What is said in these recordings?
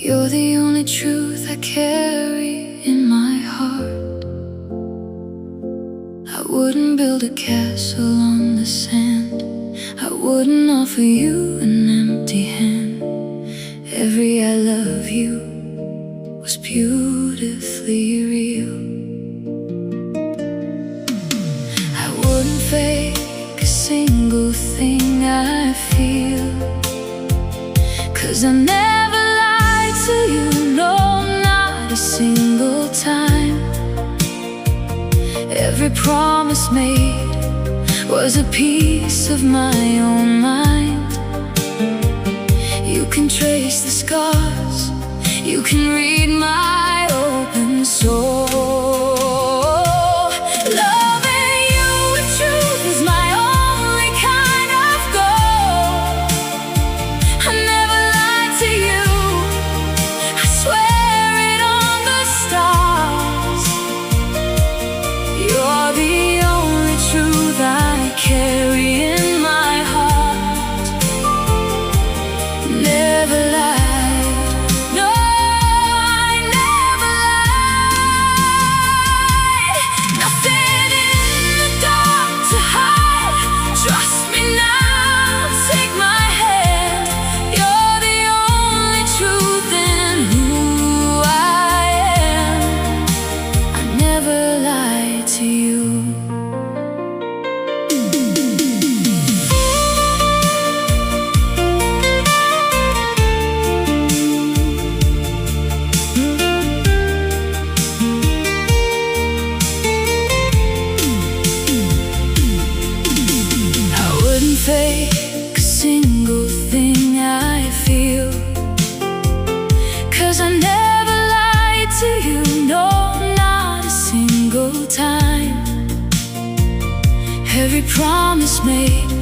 You're the only truth I carry in my heart. I wouldn't build a castle on the sand. I wouldn't offer you an empty hand. Every I love you was beautifully real. I wouldn't fake a single thing I feel, 'cause I never lied to you, no, not a single time. Every promise made was a piece of my own mind. You can trace the scars, you can read my open soul. Loving you with truth is my only kind of goal. I never lied to you, I swear it on the stars. You're the only truth I carry in my heart. Never lied, no, I never lied. Nothing in the dark to hide. Trust me now, take my hand. You're the only truth in who I am. I never lied to you. Fake a single thing I feel, 'cause I never lied to you, no, not a single time. Every promise made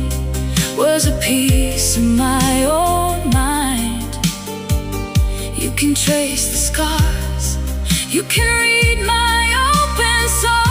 was a piece of my own mind. You can trace the scars, you can read my open soul.